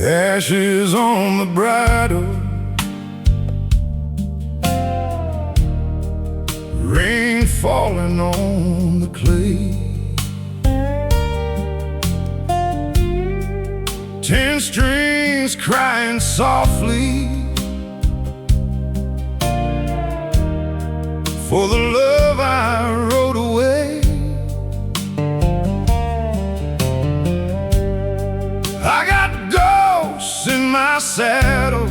Ashes on the bridle, rain falling on the clay, 10 strings crying softly for the love I rode away. I got ghosts in my saddle,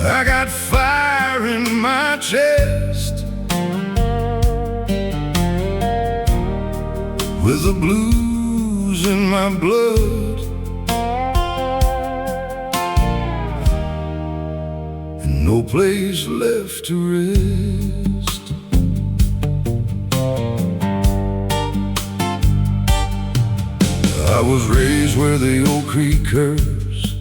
I got fire in my chest, with the blues in my blood, and no place left to rest. I was raised where the old creek curves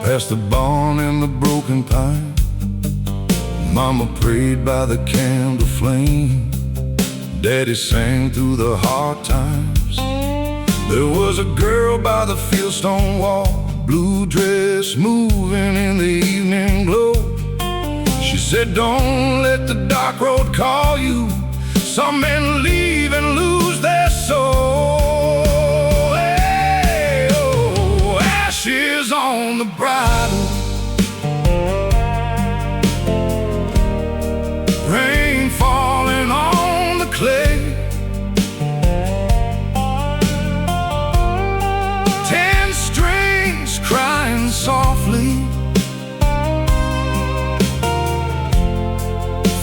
past the barn and the broken pine. Mama prayed by the candle flame, Daddy sang through the hard times. There was a girl by the fieldstone wall, blue dress moving in the evening glow. She said, don't let the dark road call you, some men leave and lose their soul. Hey, oh, ashes on the bridle, rain falling on the clay, 10 strings crying softly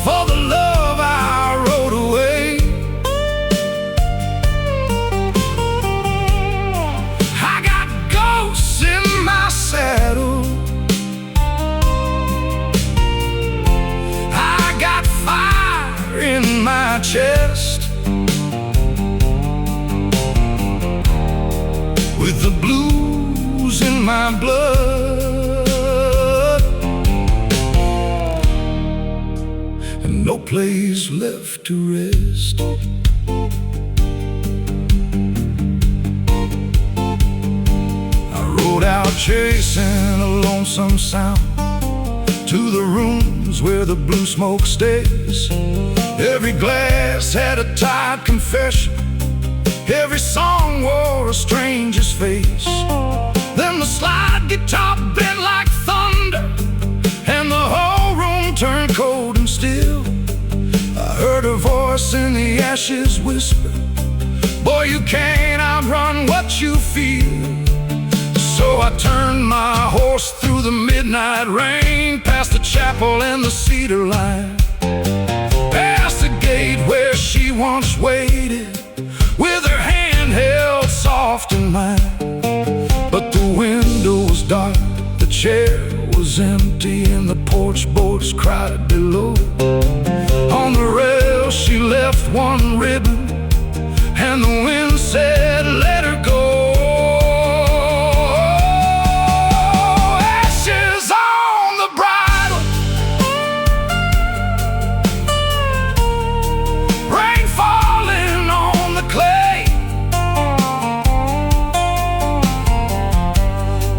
for the love I rode away. I got ghosts in my saddle, I got fire in my chest, with the blues in my blood, and no place left to rest. I rode out chasing a lonesome sound to the rooms where the blue smoke stays. Every glass had a tired confession, every song wore a stranger's face. Then the slide guitar bent like thunder, and the whole room turned cold and still. I heard a voice in the ashes whisper, boy, you can't outrun what you feel. So I turned my horse through the midnight rain, past the chapel and the cedar line, past the gate where she once waited, with her hand held soft in mine. But the window was dark, the chair was empty, and the porch boys cried below. On the rail she left one ribbon, and the wind said, let her go. Ashes on the bridle, rain falling on the clay,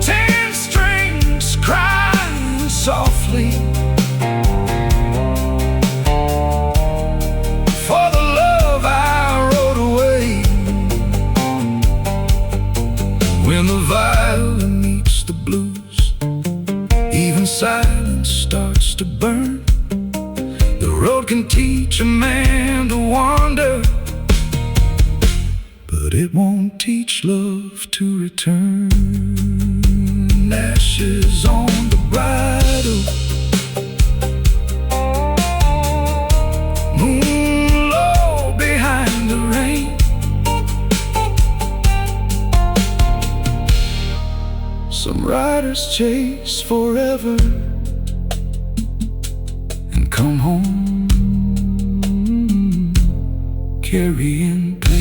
10 strings crying softly for the love I rode away. When the violin meets the blues, even silence starts to burn. The road can teach a man to wander, but it won't teach love to return. Ashes on the bridle, moon low behind the rain, some riders chase forever, come home carrying pain.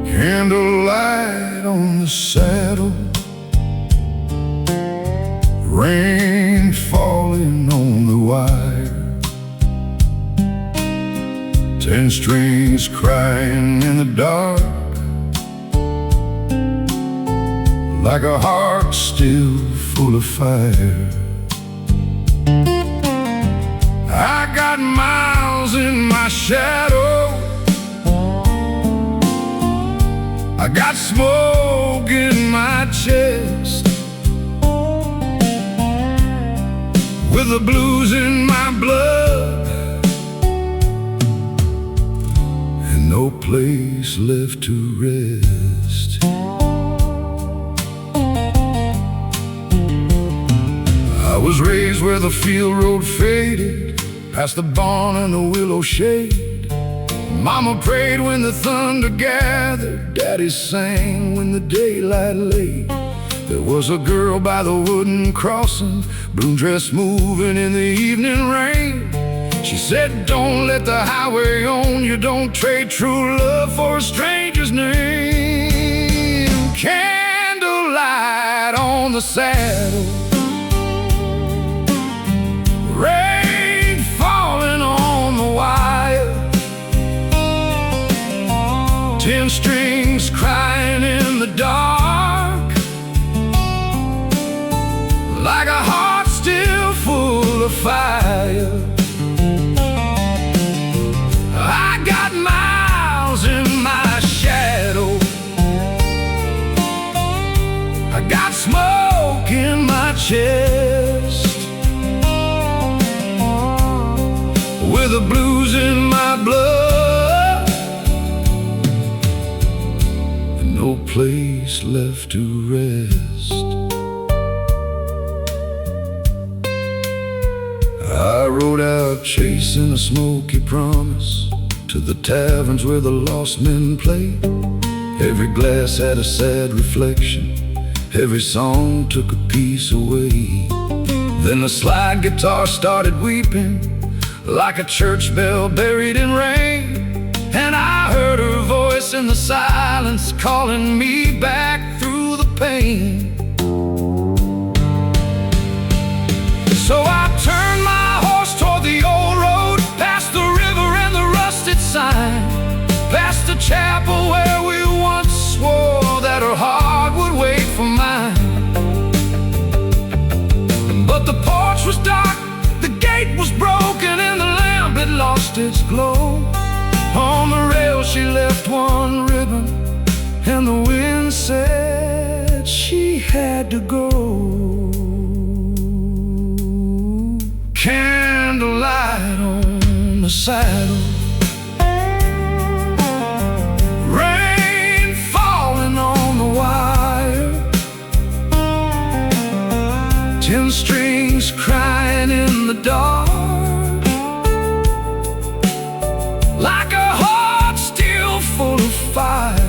Candlelight on the saddle, rain falling on the wire, 10 strings crying in the dark, like a heart still full of fire. I got miles in my shadow, I got smoke in my chest, with the blues in my blood, and no place left to rest. I was raised where the field road faded, past the barn and the willow shade. Mama prayed when the thunder gathered, Daddy sang when the daylight lay. There was a girl by the wooden crossing, blue dress moving in the evening rain. She said, don't let the highway own you, don't trade true love for a stranger's name. Candlelight on the saddle, rain falling on the wire, 10 strings crying in the dark, like a heart still full of fire. I got miles in my shadow, I got smoke in my chest, with the blues in my blood, and no place left to rest. I rode out chasing a smoky promise, to the taverns where the lost men played. Every glass had a sad reflection, every song took a piece away. Then the slide guitar started weeping, like a church bell buried in rain. And I heard her voice in the silence, calling me back through the pain. So I turned my horse toward the old road, past the river and the rusted sign, past the chapel where we once swore that her heart would wait for mine. But the porch was dark, the gate was broken, and the lamp had lost its glow. On the rail she left one ribbon, and the wind said she had to go. Candlelight on the saddle, rain falling on the wire, 10 strings crying in the dark, like a heart still full of fire.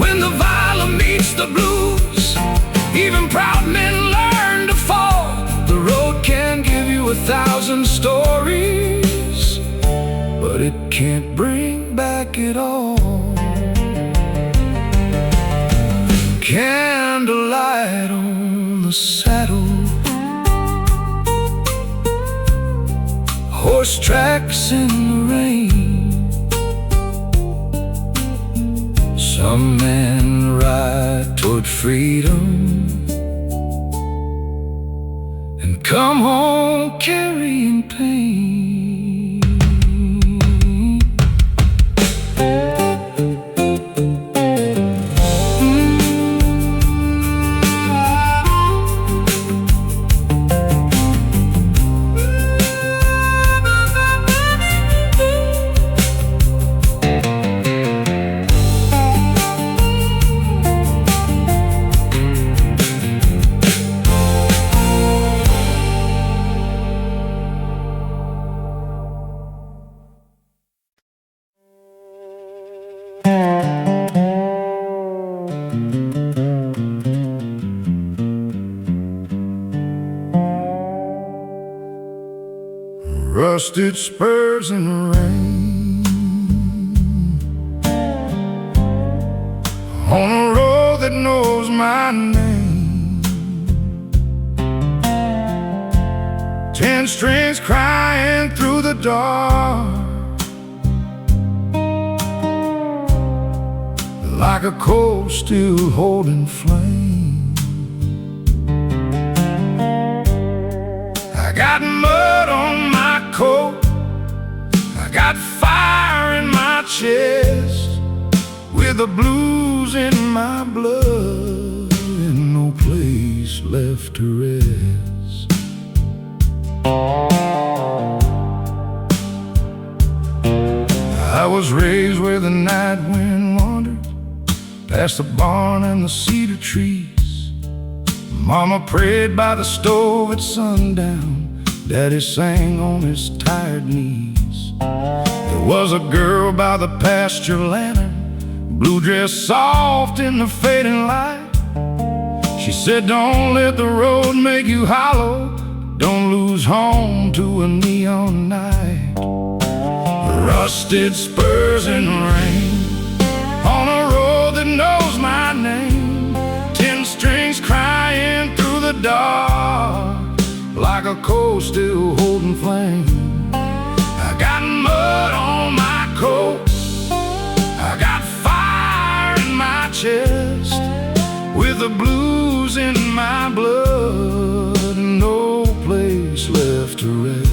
When the viola meets the blues, even proud men learn to fall. The road can give you 1,000 stories, but it can't bring back it all. Candlelight on the saddle, horse tracks in the rain. Some men freedom and come home carrying pain. Rusted spurs in the rain on a road that knows my name. 10 strings crying through the dark, like a coal still holding flame. I got mud on my coat, I got fire in my chest, with the blues in my blood and no place left to rest. I was raised where the night wind wandered past the barn and the cedar trees. Mama prayed by the stove at sundown, Daddy sang on his tired knees. There was a girl by the pasture lantern, blue dress soft in the fading light. She said, don't let the road make you hollow, don't lose home to a neon night. Rusted spurs in rain on a road that knows my name. 10 strings crying through the dark, like a coal still holding flame. I got mud on my coat, I got fire in my chest, with the blues in my blood and no place left to rest.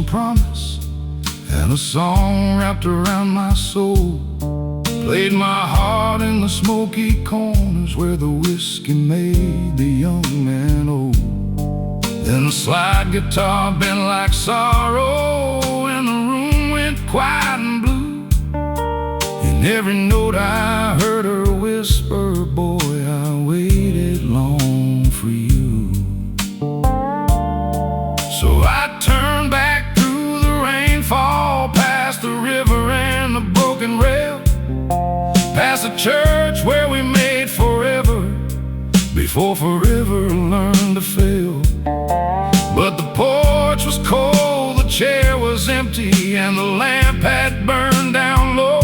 Promise and a song wrapped around my soul, played my heart in the smoky corners where the whiskey made the young man old. Then the slide guitar bent like sorrow and the room went quiet and blue. In every note I heard her whisper, boy, I waited long for you. So I turned back fall past the river and the broken rail, past the church where we made forever, before forever learned to fail. But the porch was cold, the chair was empty, and the lamp had burned down low.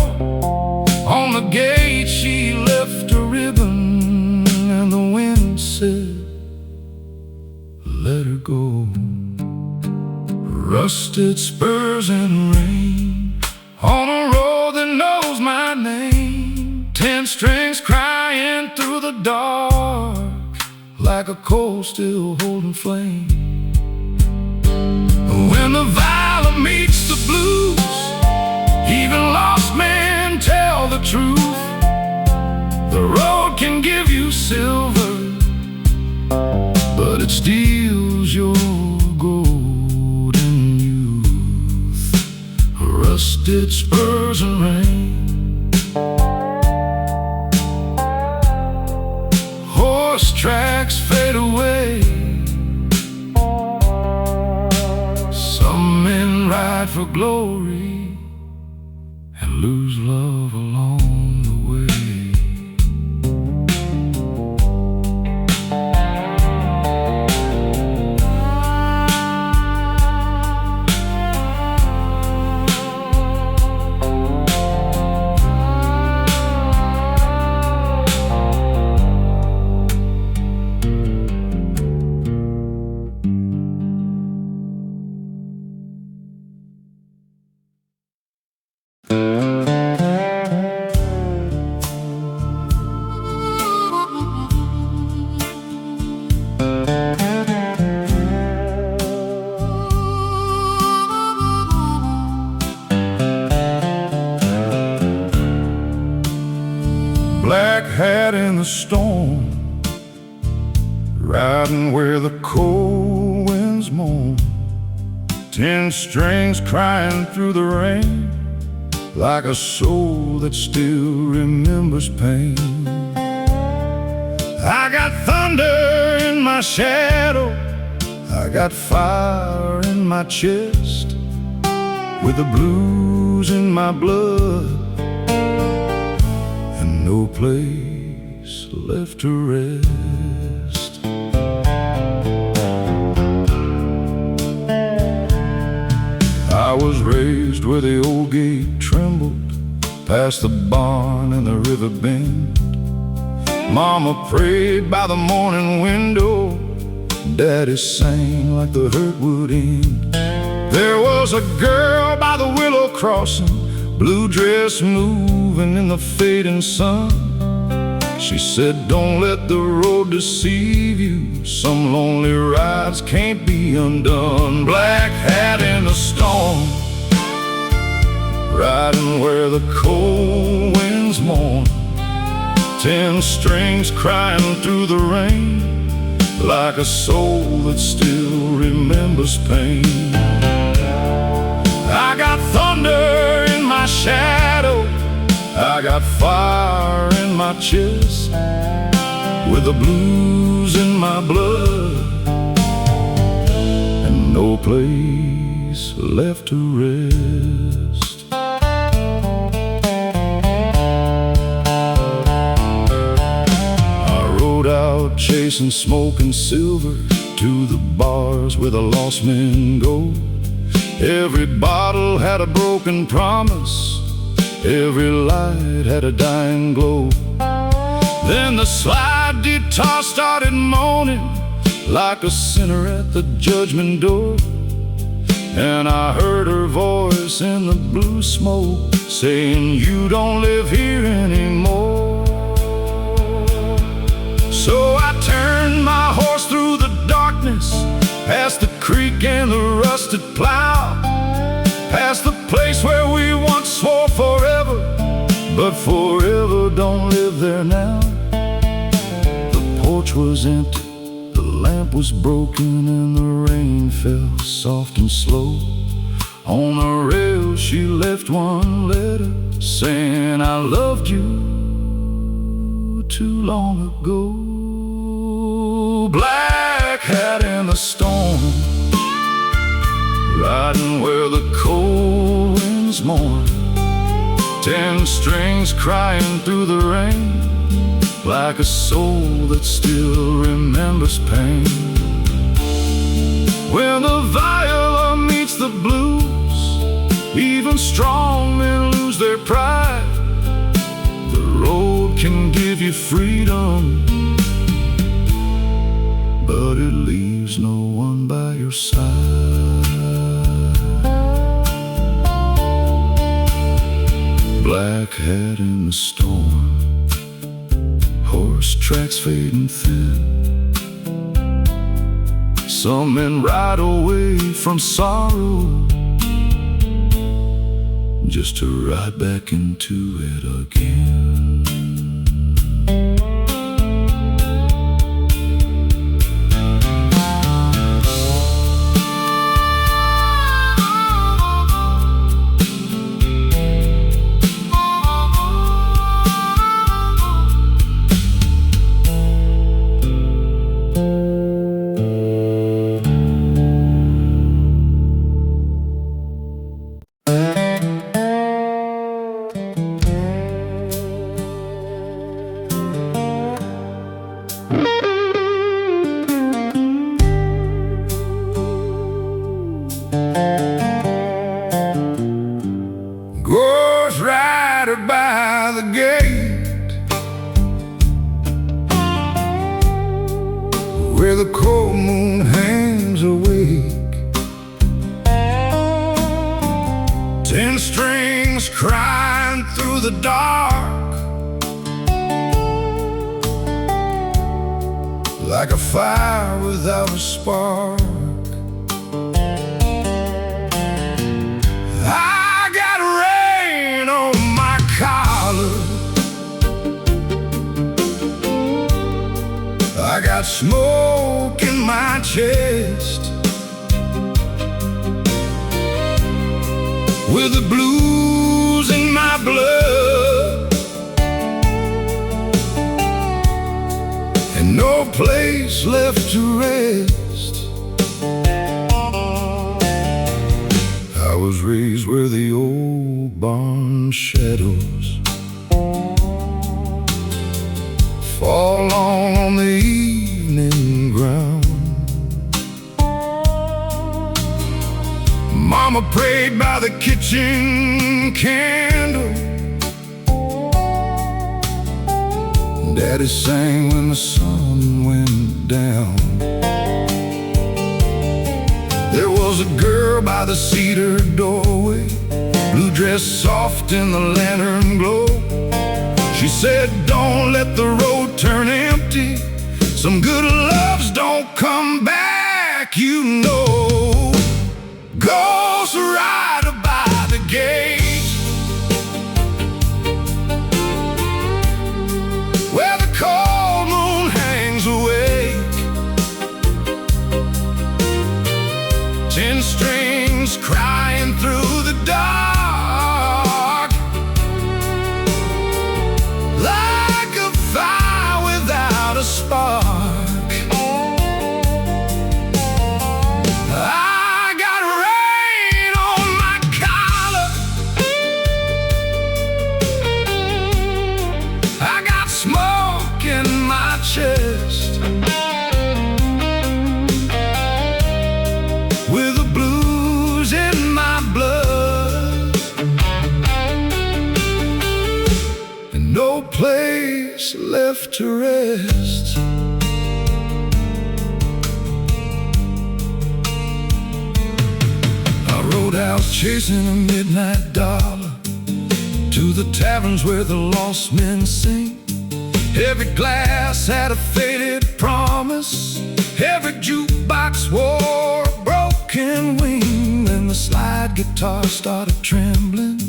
On the gate she left a ribbon, and the wind said, let her go. Rusted spurs and rain on a road that knows my name. 10 strings crying through the dark, like a coal still holding flame. When the viola meets the blues, even lost men tell the truth. The road can give you silver, but it steals your gold. Rusted spurs and rain, horse tracks fade away. Some men ride for glory and lose love along the way. storm, riding where the cold winds moan. 10 strings crying through the rain, like a soul that still remembers pain. I got thunder in my shadow, I got fire in my chest, with the blues in my blood, and no place left to rest. I was raised where the old gate trembled, past the barn and the river bend. Mama prayed by the morning window, Daddy sang like the hurt would end. There was a girl by the willow crossing, blue dress moving in the fading sun. She said, don't let the road deceive you, some lonely rides can't be undone. Black hat in the storm, riding where the cold winds mourn. 10 strings crying through the rain, like a soul that still remembers pain. I got thunder in my shadow, I got fire in my chest, with the blues in my blood, and no place left to rest. I rode out chasing smoke and silver to the bars where the lost men go. Every bottle had a broken promise, every light had a dying glow. Then the slide guitar started moaning, like a sinner at the judgment door. And I heard her voice in the blue smoke, saying, you don't live here anymore. So I turned my horse through the darkness, past the creek and the rusted plow, past the place where we once swore forever, but forever don't live there now. The porch was empty, the lamp was broken, and the rain fell soft and slow. On the rail she left one letter, saying, I loved you too long ago. Black hat in the storm, riding where the cold winds mourn. 10 strings crying through the rain, like a soul that still remembers pain. When the viola meets the blues, even strong men lose their pride. The road can give you freedom, but it leaves no one by your side. Black hat in the storm, horse tracks fading thin. Some men ride away from sorrow, just to ride back into it again. By the gate, where the cold moon hangs awake. 10 strings crying through the dark, like a fire without a spark. I got rain on my collar, got smoke in my chest, with the blues in my blood, and no place left to rest. I was raised where the old barn shadows fall long on the evening ground. Mama prayed by the kitchen candle, Daddy sang when the sun went down. There was a girl by the cedar doorway, blue dress soft in the lantern glow. She said, don't let the road turn empty, some good loves don't come back, you know. Ghost rider by the gate, where the cold moon hangs awake. 10 strings crying through the dark, like a fire without a spark. I got rain on my collar, I got smoke in my chest, with the blues in my blood, and no place left to rest. I rode out chasing a midnight dollar to the taverns where the lost men sing. Every glass had a faded promise, every jukebox wore a broken wing. Then the slide guitar started trembling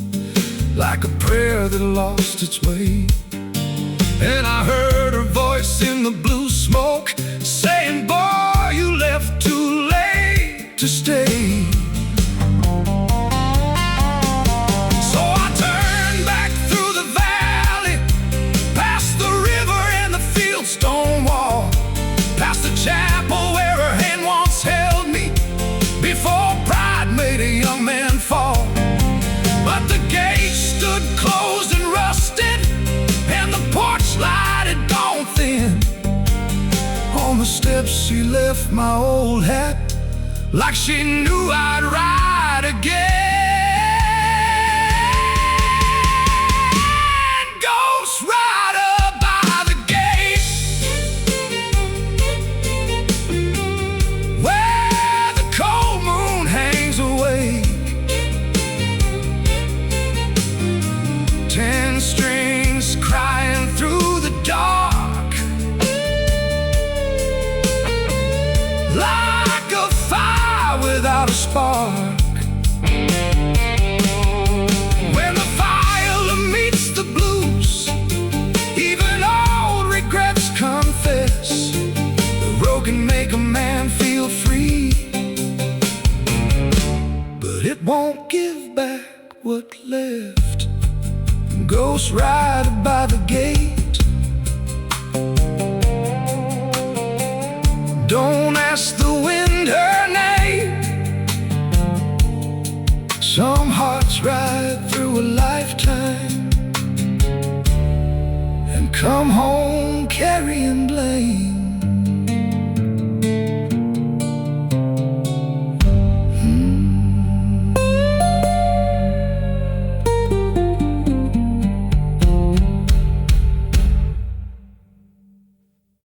like a prayer that lost its way, and I heard her voice in the blue smoke saying, boy, you left too late to stay. So I turned back through the valley, past the river and the fieldstone wall, past the chapel where her hand once held me, before pride made a young man fall. But the gate stood closed and rusted, and the porch light had gone thin. On the steps she left my old hat, like she knew I'd ride again. Ghost rider by the gate, where the cold moon hangs awake. 10 strings crying through the dark, like a fire without a spark. When the viola meets the blues, even old regrets confess. The road can make a man feel free, but it won't give back what left. Ghost rider by the gate, don't ask the wind her name. Some hearts ride through a lifetime and come home carrying blame.